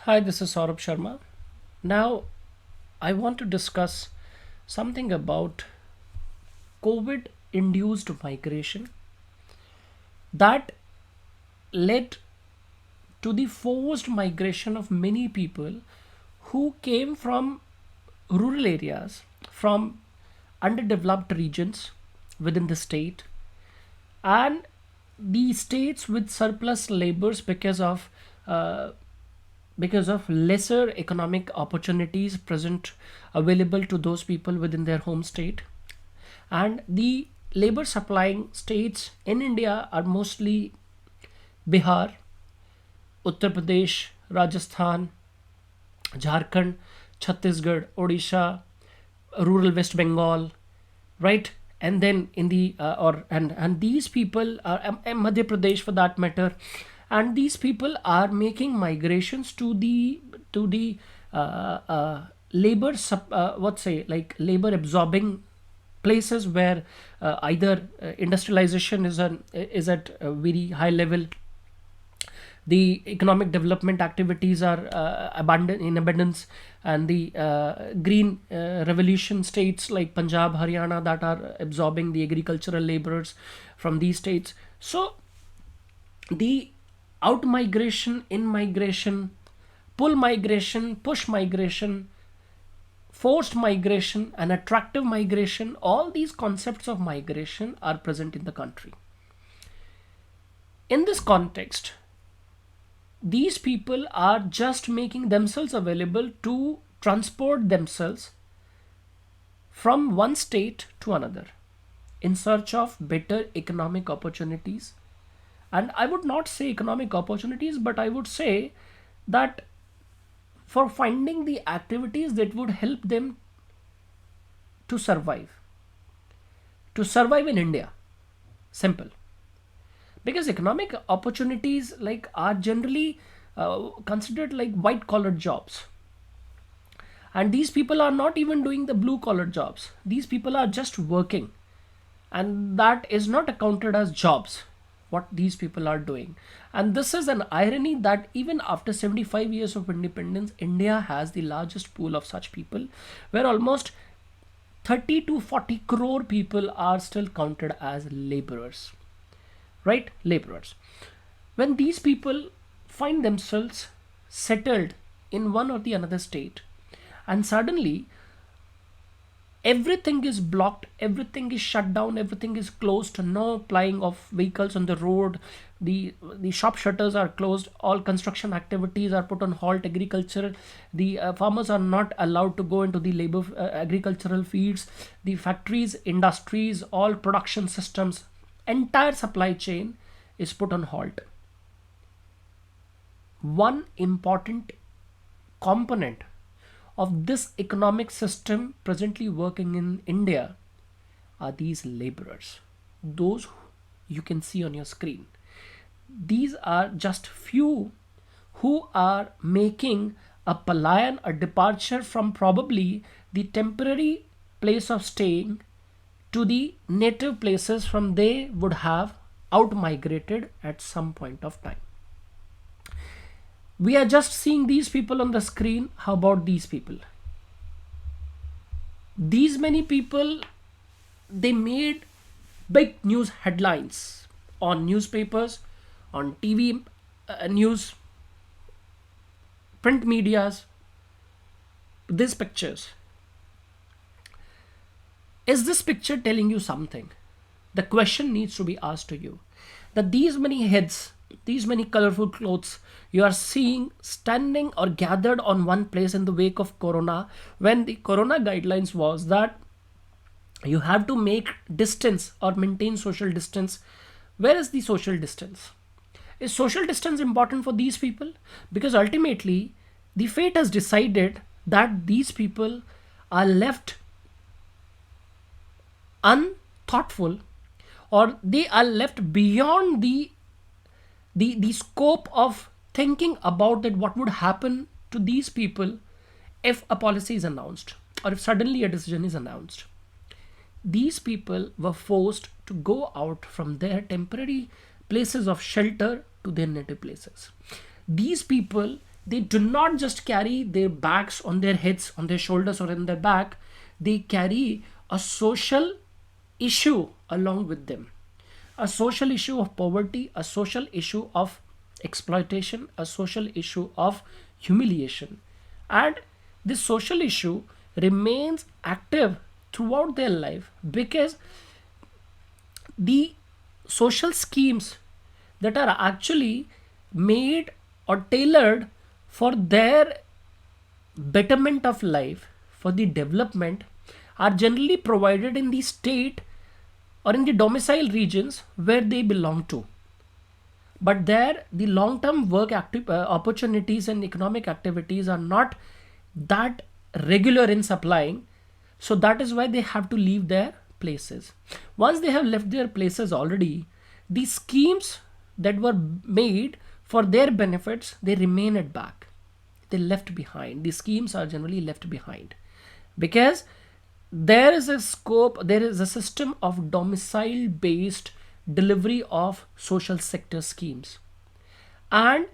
Hi, this is Saurabh Sharma. Now, I want to discuss something about COVID induced migration that led to the forced migration of many people who came from rural areas, from underdeveloped regions within the state, and the states with surplus labors uh, because of lesser economic opportunities present available to those people within their home state. And the labor supplying states in India are mostly Bihar, Uttar Pradesh, Rajasthan, Jharkhand, Chhattisgarh, Odisha, rural West Bengal, right? And then in the or and these people are Madhya Pradesh for that matter, and these people are making migrations to the labor what say, like labor absorbing places where either industrialization is at a very high level, the economic development activities are abundant in abundance, and the green revolution states like Punjab, Haryana, that are absorbing the agricultural laborers from these states. So the out migration, in migration, pull migration, push migration, forced migration, and attractive migration, all these concepts of migration are present in the country. In this context, these people are just making themselves available to transport themselves from one state to another in search of better economic opportunities. And I would not say economic opportunities, but I would say that for finding the activities that would help them to survive in India. Simple. Because economic opportunities like are generally considered like white collar jobs, and these people are not even doing the blue collar jobs. These people are just working, and that is not accounted as jobs what these people are doing. And this is an irony that even after 75 years of independence, India has the largest pool of such people, where almost 30 to 40 crore people are still counted as laborers, right? Laborers. When these people find themselves settled in one or the another state, and suddenly everything is blocked, everything is shut down, everything is closed, no plying of vehicles on the road, the shop shutters are closed, all construction activities are put on halt, agriculture, the farmers are not allowed to go into the labor agricultural fields, the factories, industries, all production systems, entire supply chain is put on halt. One important component of this economic system presently working in India are these laborers, those you can see on your screen. These are just few who are making a palayan, a departure from probably the temporary place of staying to the native places from they would have out migrated at some point of time. We are just seeing these people on the screen. How about these people? These many people, they made big news headlines on newspapers, on TV news, print medias. These pictures. Is this picture telling you something? The question needs to be asked to you, that these many heads, these many colorful clothes you are seeing standing or gathered on one place in the wake of corona, when the corona guidelines was that you have to make distance or maintain social distance. Where is the social distance? Is social distance important for these people? Because ultimately the fate has decided that these people are left unthoughtful, or they are left beyond the scope of thinking about that what would happen to these people if a policy is announced, or if suddenly a decision is announced. These people were forced to go out from their temporary places of shelter to their native places. These people, they do not just carry their bags on their heads, on their shoulders, or in their back. They carry a social issue along with them, a social issue of poverty, a social issue of exploitation, a social issue of humiliation. And this social issue remains active throughout their life because the social schemes that are actually made or tailored for their betterment of life, for the development, are generally provided in the state or in the domicile regions where they belong to. But there, the long term work opportunities and economic activities are not that regular in supplying. So that is why they have to leave their places. Once they have left their places already, the schemes that were made for their benefits, they remain at back. They left behind. The schemes are generally left behind because there is a scope, there is a system of domicile based delivery of social sector schemes. And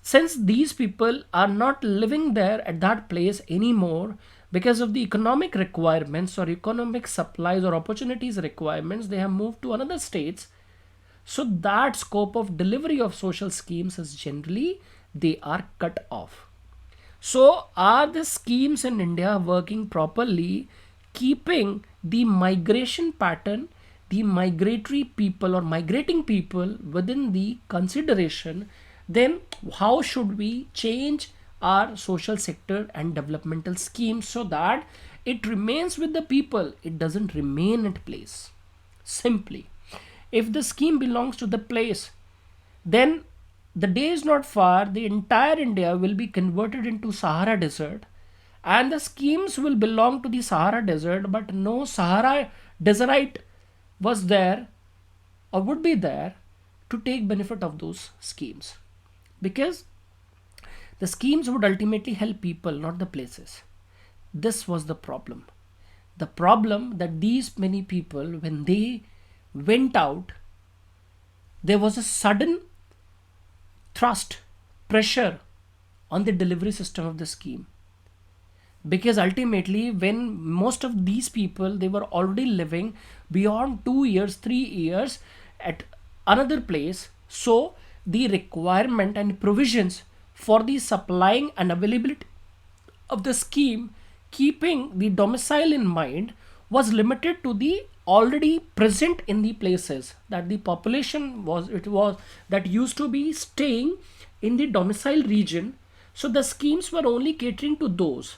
since these people are not living there at that place anymore because of the economic requirements or economic supplies or opportunities requirements, they have moved to another states. So that scope of delivery of social schemes is generally, they are cut off. So are the schemes in India working properly, keeping the migration pattern, the migratory people or migrating people within the consideration? Then how should we change our social sector and developmental schemes so that it remains with the people, it doesn't remain at place? Simply, if the scheme belongs to the place, then the day is not far, the entire India will be converted into Sahara Desert, and the schemes will belong to the Sahara Desert, but no Sahara Desertite was there or would be there to take benefit of those schemes, because the schemes would ultimately help people, not the places. This was the problem. The problem that these many people, when they went out, there was a sudden thrust, pressure on the delivery system of the scheme. Because ultimately, when most of these people, they were already living beyond 2 years, 3 years at another place, so the requirement and provisions for the supplying and availability of the scheme, keeping the domicile in mind, was limited to the already present in the places that the population was, it was that used to be staying in the domicile region. So the schemes were only catering to those,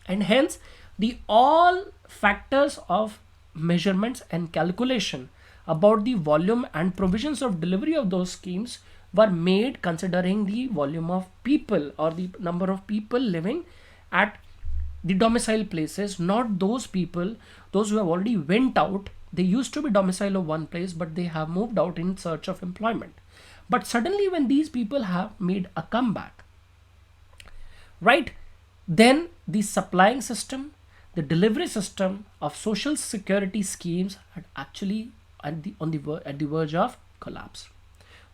and hence the all factors of measurements and calculation about the volume and provisions of delivery of those schemes were made considering the volume of people or the number of people living at the domicile places, not those people, those who have already went out. They used to be domicile of one place, but they have moved out in search of employment. But suddenly when these people have made a comeback, right, then the supplying system, the delivery system of social security schemes had actually at the verge of collapse,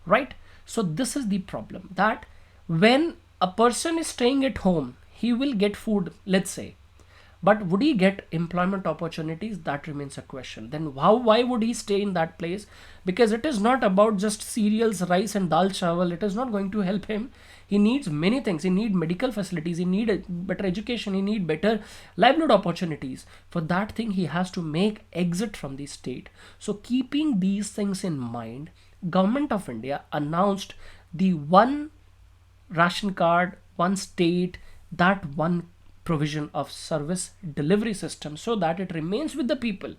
right? So this is the problem, that when a person is staying at home, he will get food, let's say, but would he get employment opportunities? That remains a question. Then why would he stay in that place? Because it is not about just cereals, rice and dal chawal. It is not going to help him. He needs many things. He needs medical facilities. He needs better education. He needs better livelihood opportunities. For that thing, he has to make exit from the state. So keeping these things in mind, Government of India announced the one ration card, one state, that one provision of service delivery system, so that it remains with the people.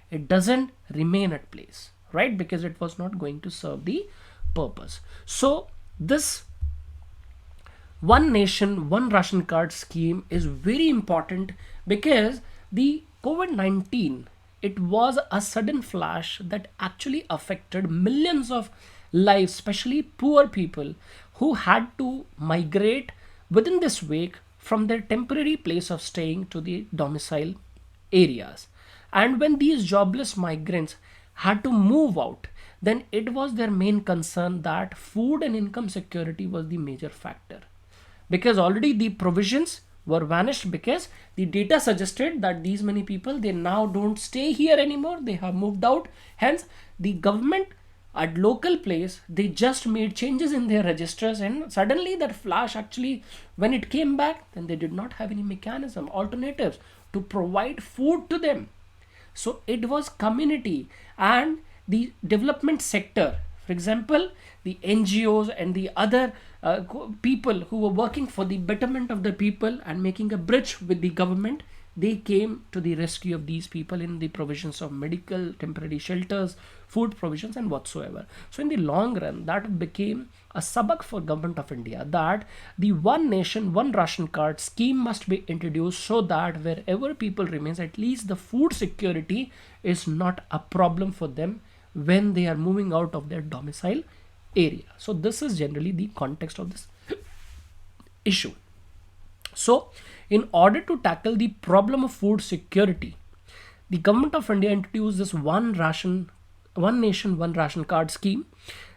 It doesn't remain at place, right? Because it was not going to serve the purpose. So this one nation, one ration card scheme is very important because the COVID-19, it was a sudden flash that actually affected millions of lives, especially poor people who had to migrate within this week from their temporary place of staying to the domicile areas. And when these jobless migrants had to move out, then it was their main concern that food and income security was the major factor. because already the provisions were vanished, because the data suggested that these many people, they now don't stay here anymore, they have moved out. Hence the government at local place, they just made changes in their registers, and suddenly that flash actually, when it came back, then they did not have any mechanism, alternatives to provide food to them. So it was community and the development sector, for example, the NGOs and the other people who were working for the betterment of the people and making a bridge with the government, they came to the rescue of these people in the provisions of medical, temporary shelters, food provisions and whatsoever. So in the long run, that became a sabak for government of India, that the one nation, one ration card scheme must be introduced, so that wherever people remains, at least the food security is not a problem for them when they are moving out of their domicile area. So this is generally the context of this issue. So in order to tackle the problem of food security, the government of India introduced this one nation, one ration card scheme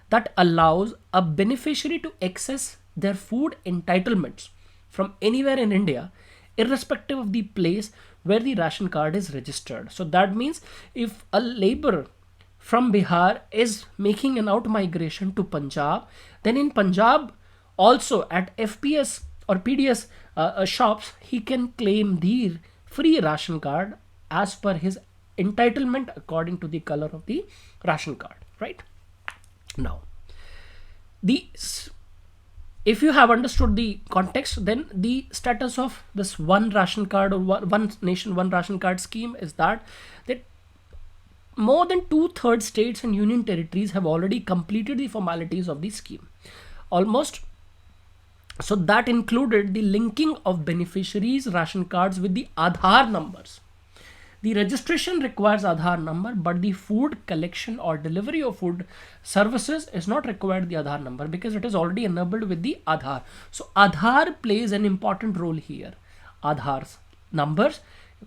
that allows a beneficiary to access their food entitlements from anywhere in India, irrespective of the place where the ration card is registered. So that means if a laborer from Bihar is making an out migration to Punjab, then in Punjab also at FPS or PDS shops, he can claim the free ration card as per his entitlement according to the color of the ration card, right? Now, if you have understood the context, then the status of this one ration card or one nation, one ration card scheme is that more than 2/3 states and union territories have already completed the formalities of the scheme. Almost. So that included the linking of beneficiaries' ration cards with the Aadhaar numbers. The registration requires Aadhaar number, but the food collection or delivery of food services is not required the Aadhaar number, because it is already enabled with the Aadhaar. So Aadhaar plays an important role here. Aadhaar's numbers,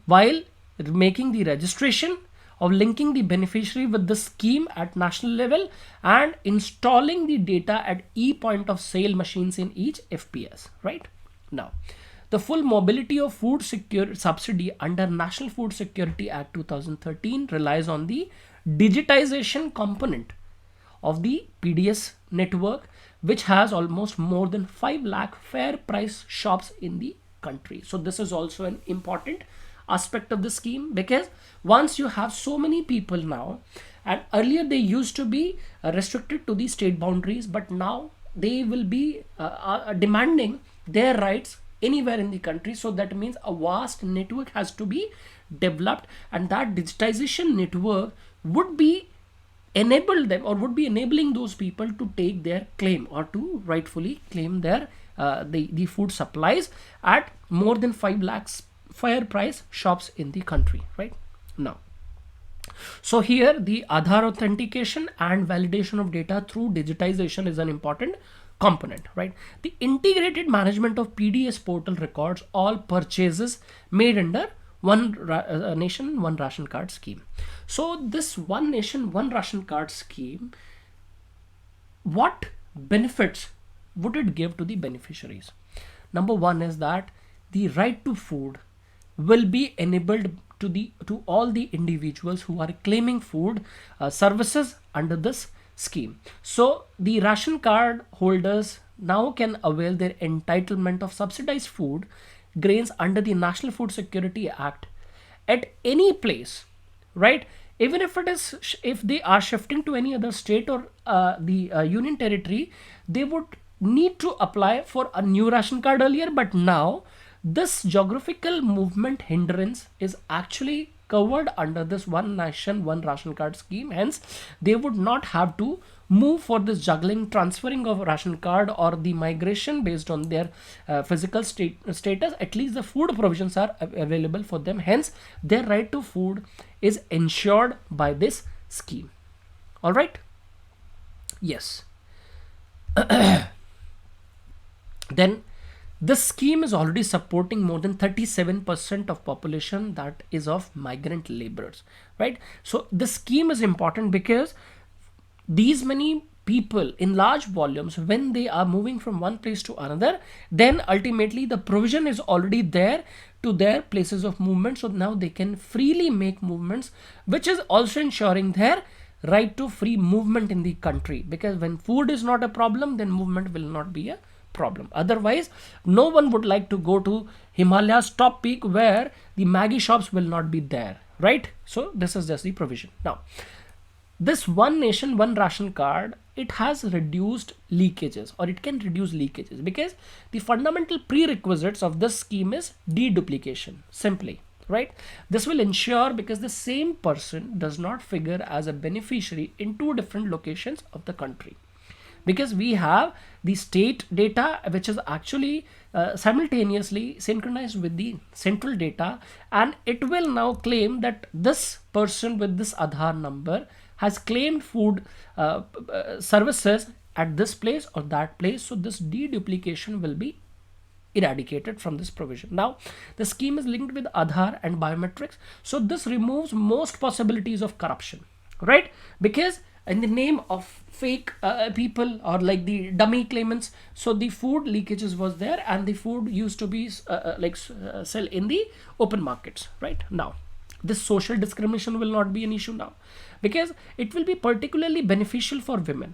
while making the registration of linking the beneficiary with the scheme at national level and installing the data at point of sale machines in each FPS, right? Now, the full mobility of food subsidy under National Food Security Act 2013 relies on the digitization component of the PDS network, which has almost more than 5 lakh fair price shops in the country. So this is also an important aspect of the scheme, because once you have so many people now, and earlier they used to be restricted to the state boundaries, but now they will be demanding their rights anywhere in the country. So that means a vast network has to be developed, and that digitization network would be enable them, or would be enabling those people to take their claim, or to rightfully claim their the food supplies at more than 5 lakhs fair price shops in the country, right? Now, so here the Aadhaar authentication and validation of data through digitization is an important component, right? The integrated management of PDS portal records all purchases made under one nation, one ration card scheme. So this one nation, one ration card scheme, what benefits would it give to the beneficiaries? Number one is that the right to food will be enabled to all the individuals who are claiming food services under this scheme. So the ration card holders now can avail their entitlement of subsidized food grains under the National Food Security Act at any place, right? Even if if they are shifting to any other state or the union territory, they would need to apply for a new ration card earlier, but now this geographical movement hindrance is actually covered under this one nation, one ration card scheme. Hence, they would not have to move for this juggling, transferring of ration card or the migration based on their physical status. At least the food provisions are available for them. Hence, their right to food is ensured by this scheme. All right. Yes. Then this scheme is already supporting more than 37% of population that is of migrant laborers, right? So this scheme is important because these many people in large volumes, when they are moving from one place to another, then ultimately the provision is already there to their places of movement. So now they can freely make movements, which is also ensuring their right to free movement in the country. Because when food is not a problem, then movement will not be a problem. Otherwise, no one would like to go to Himalayas top peak where the Maggie shops will not be there, right? So this is just the provision. Now, this one nation, one ration card, it has reduced leakages, or it can reduce leakages, because the fundamental prerequisites of this scheme is deduplication, simply, right? This will ensure, because the same person does not figure as a beneficiary in two different locations of the country. Because we have the state data, which is actually simultaneously synchronized with the central data, and it will now claim that this person with this Aadhaar number has claimed food services at this place or that place. So this deduplication will be eradicated from this provision. Now, the scheme is linked with Aadhaar and biometrics. So this removes most possibilities of corruption, right? Because in the name of fake people, or like the dummy claimants, so the food leakages was there, and the food used to be sell in the open markets, right? Now, this social discrimination will not be an issue now, because it will be particularly beneficial for women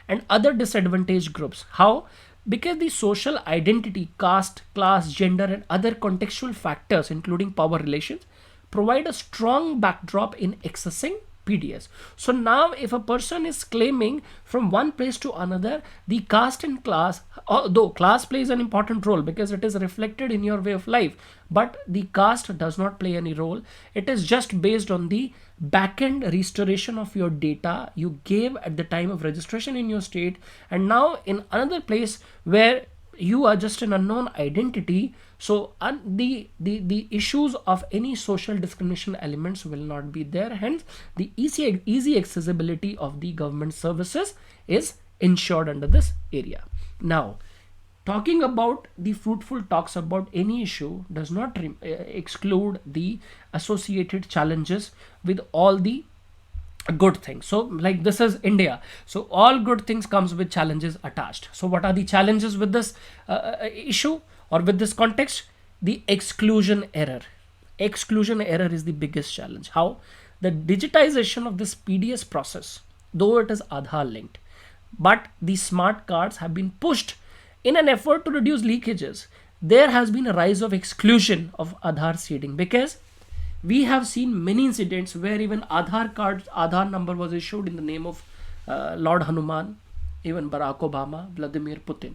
and other disadvantaged groups. How? Because the social identity, caste, class, gender, and other contextual factors, including power relations, provide a strong backdrop in accessing PDS. So now if a person is claiming from one place to another, the caste and class, although class plays an important role because it is reflected in your way of life, but the caste does not play any role. It is just based on the back-end restoration of your data you gave at the time of registration in your state, and now in another place where you are just an unknown identity. So the issues of any social discrimination elements will not be there. Hence, the easy accessibility of the government services is ensured under this area. Now, talking about the fruitful talks about any issue does not exclude the associated challenges with all the good things. So like this is India, so all good things comes with challenges attached. So what are the challenges with this issue or with this context? The exclusion error. Exclusion error is the biggest challenge. How? The digitization of this PDS process, though it is Aadhaar linked, but the smart cards have been pushed in an effort to reduce leakages. There has been a rise of exclusion of Aadhaar seeding, because we have seen many incidents where even Aadhaar number was issued in the name of Lord Hanuman, even Barack Obama, Vladimir Putin.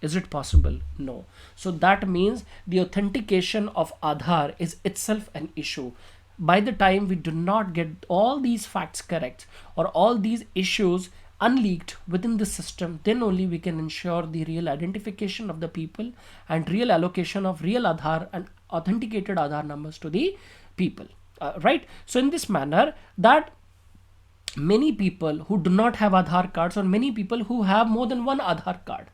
Is it possible? No. So that means the authentication of Aadhaar is itself an issue. By the time we do not get all these facts correct, or all these issues unleaked within the system, then only we can ensure the real identification of the people and real allocation of real Aadhaar and authenticated Aadhaar numbers to the people, right? So in this manner, that many people who do not have Aadhaar cards, or many people who have more than one Aadhaar card,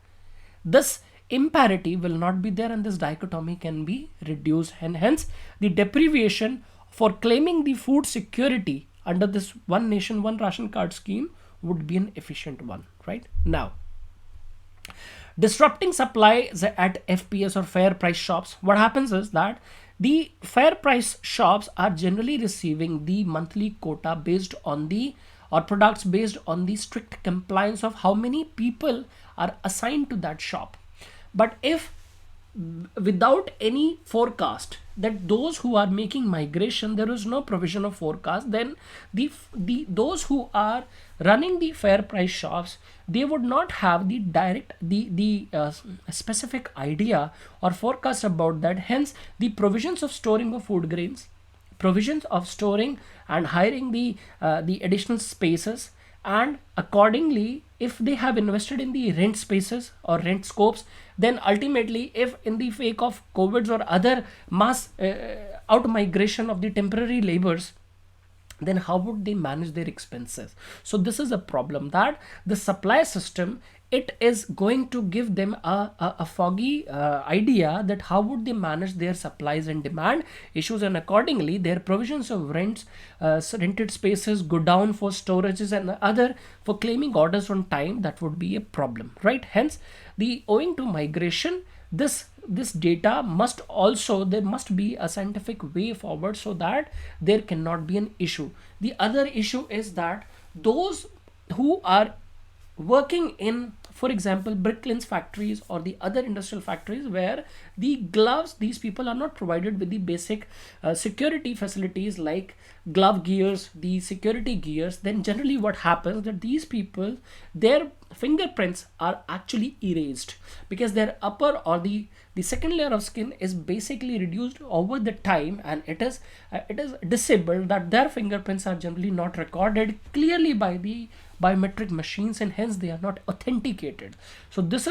this imparity will not be there, and this dichotomy can be reduced, and hence the deprivation for claiming the food security under this one nation, one ration card scheme would be an efficient one, right? Now, disrupting supplies at FPS or fair price shops. What happens is that the fair price shops are generally receiving the monthly quota based on the, or products based on the strict compliance of how many people are assigned to that shop. But if without any forecast that those who are making migration, there is no provision of forecast, then those who are running the fair price shops, they would not have the direct specific idea or forecast about that. Hence, the provisions of storing of food grains, provisions of storing and hiring the additional spaces, and accordingly, if they have invested in the rent spaces or rent scopes, then ultimately, if in the wake of COVID or other mass out migration of the temporary laborers, then how would they manage their expenses? So this is a problem, that the supply system, it is going to give them a foggy idea that how would they manage their supplies and demand issues, and accordingly their provisions of rents, rented spaces go down for storages and other for claiming orders on time. That would be a problem, right? Hence, the owing to migration, this data must also, there must be a scientific way forward so that there cannot be an issue. The other issue is that those who are working in, for example, bricklins factories or the other industrial factories, where the gloves, these people are not provided with the basic security facilities like glove gears, the security gears, then generally what happens that these people, their fingerprints are actually erased, because their upper or the second layer of skin is basically reduced over the time, and it is disabled, that their fingerprints are generally not recorded clearly by the biometric machines, and hence they are not authenticated. So this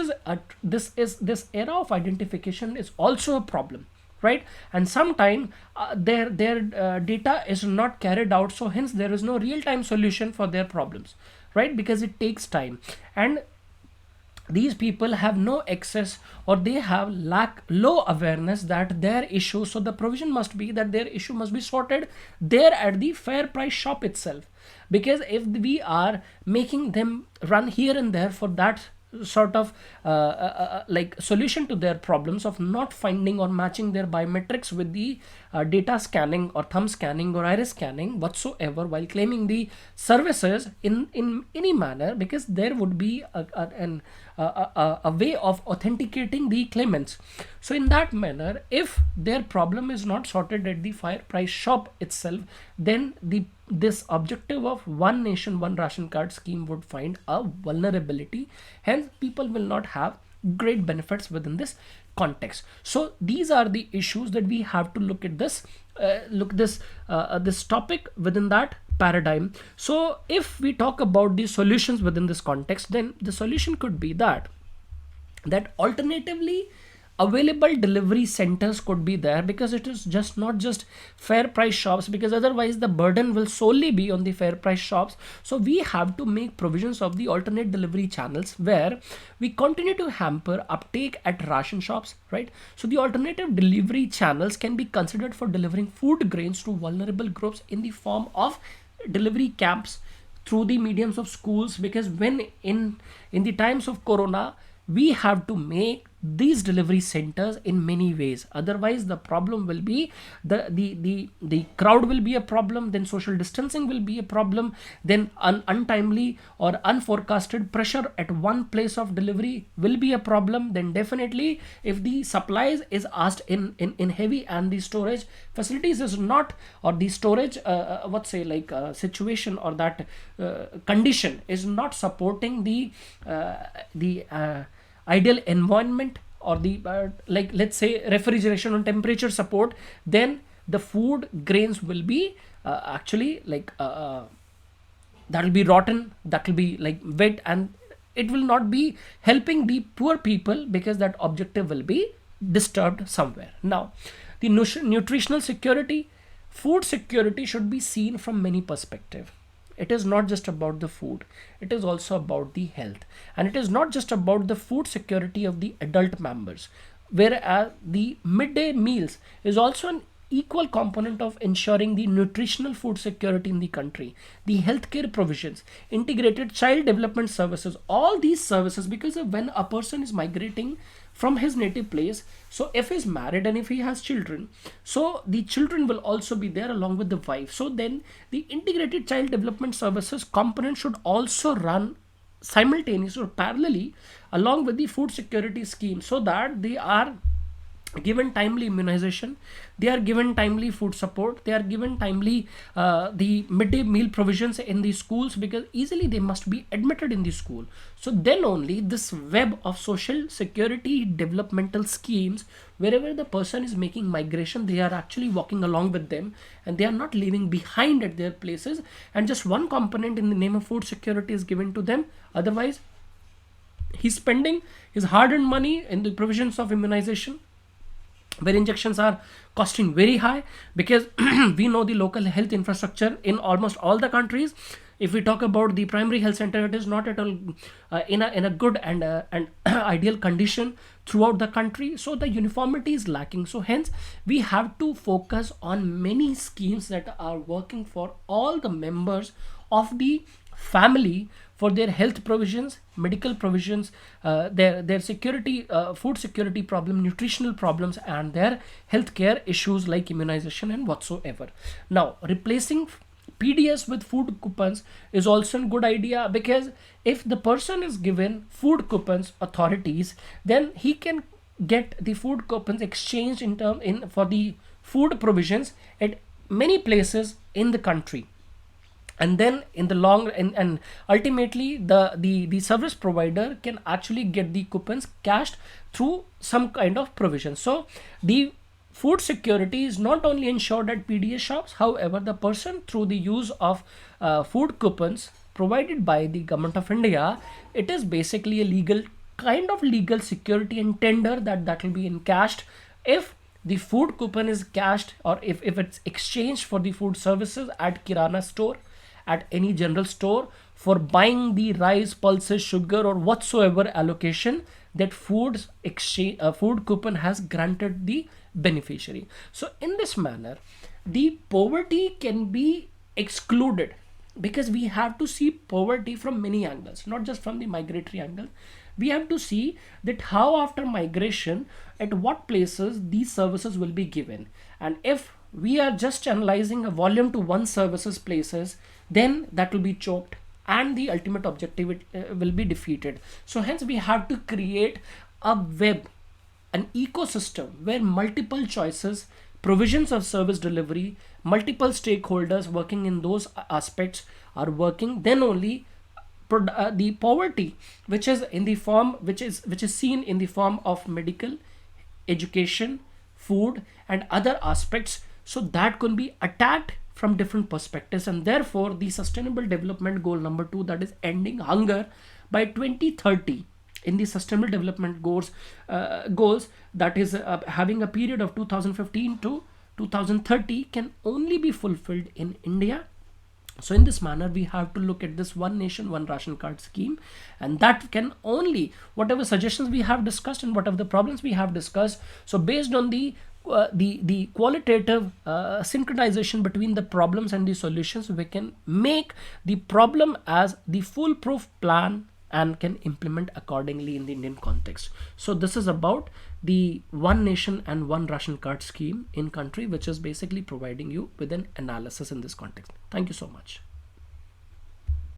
era of identification is also a problem, right? And sometimes their data is not carried out, so hence there is no real-time solution for their problems, right? Because it takes time, and these people have no access, or they have low awareness that their issue, so the provision must be that their issue must be sorted there at the fair price shop itself. Because if we are making them run here and there for that sort of like solution to their problems of not finding or matching their biometrics with the data scanning or thumb scanning or iris scanning whatsoever, while claiming the services in any manner, because there would be a way of authenticating the claimants. So in that manner, if their problem is not sorted at the fair price shop itself, then this objective of one nation one ration card scheme would find a vulnerability. Hence, people will not have great benefits within this context. So these are the issues that we have to look at this this topic within that paradigm. So if we talk about the solutions within this context, then the solution could be that alternatively available delivery centers could be there, because it is just not just fair price shops, because otherwise the burden will solely be on the fair price shops. So we have to make provisions of the alternate delivery channels, where we continue to hamper uptake at ration shops, right? So the alternative delivery channels can be considered for delivering food grains to vulnerable groups in the form of delivery camps through the mediums of schools, because when in the times of corona, we have to make these delivery centers in many ways. Otherwise the problem will be the crowd will be a problem, then social distancing will be a problem, then untimely or unforecasted pressure at one place of delivery will be a problem. Then definitely if the supplies is asked in heavy, and the storage facilities is not, or the storage situation or that condition is not supporting the ideal environment, or the like let's say refrigeration and temperature support, then the food grains will be actually like that will be rotten, that will be like wet, and it will not be helping the poor people, because that objective will be disturbed somewhere. Now, the nutritional security, food security should be seen from many perspectives. It is not just about the food, it is also about the health, and it is not just about the food security of the adult members, whereas the midday meals is also an equal component of ensuring the nutritional food security in the country. The healthcare provisions, integrated child development services, all these services, because of when a person is migrating from his native place, so if he's married and if he has children, so the children will also be there along with the wife. So then the integrated child development services component should also run simultaneously or parallelly along with the food security scheme, so that they are given timely immunization, they are given timely food support, they are given timely the midday meal provisions in the schools, because easily they must be admitted in the school. So then only this web of social security developmental schemes, wherever the person is making migration, they are actually walking along with them, and they are not leaving behind at their places, and just one component in the name of food security is given to them. Otherwise he's spending his hard-earned money in the provisions of immunization, where injections are costing very high, because we know the local health infrastructure in almost all the countries. If we talk about the primary health center, it is not at all in a good and ideal condition throughout the country, so the uniformity is lacking. So hence we have to focus on many schemes that are working for all the members of the family, for their health provisions, medical provisions, their security, food security problem, nutritional problems, and their healthcare issues like immunization and whatsoever. Now, replacing PDS with food coupons is also a good idea, because if the person is given food coupons authorities, then he can get the food coupons exchanged in for the food provisions at many places in the country. And then in the long and ultimately the service provider can actually get the coupons cashed through some kind of provision. So the food security is not only ensured at PDS shops, however the person, through the use of food coupons provided by the government of India, it is basically a legal kind of legal security and tender that will be encashed if the food coupon is cashed, or if it's exchanged for the food services at Kirana store, at any general store, for buying the rice, pulses, sugar, or whatsoever allocation that food coupon has granted the beneficiary. So in this manner, the poverty can be excluded, because we have to see poverty from many angles, not just from the migratory angle. We have to see that how after migration, at what places these services will be given. And if we are just analyzing a volume to one services places, then that will be choked and the ultimate objective will be defeated. So hence we have to create a web, an ecosystem where multiple choices, provisions of service delivery, multiple stakeholders working in those aspects are working. Then only the poverty, which is in the form, which is seen in the form of medical, education, food, and other aspects, so that could be attacked from different perspectives. And therefore the sustainable development goal number 2, that is ending hunger by 2030, in the sustainable development goals, that is having a period of 2015 to 2030, can only be fulfilled in India. So in this manner, we have to look at this one nation, one ration card scheme, and that can only, whatever suggestions we have discussed and whatever the problems we have discussed, so based on the qualitative synchronization between the problems and the solutions, we can make the problem as the foolproof plan and can implement accordingly in the Indian context. So this is about the one nation and one ration card scheme in country, which is basically providing you with an analysis in this context. Thank you so much.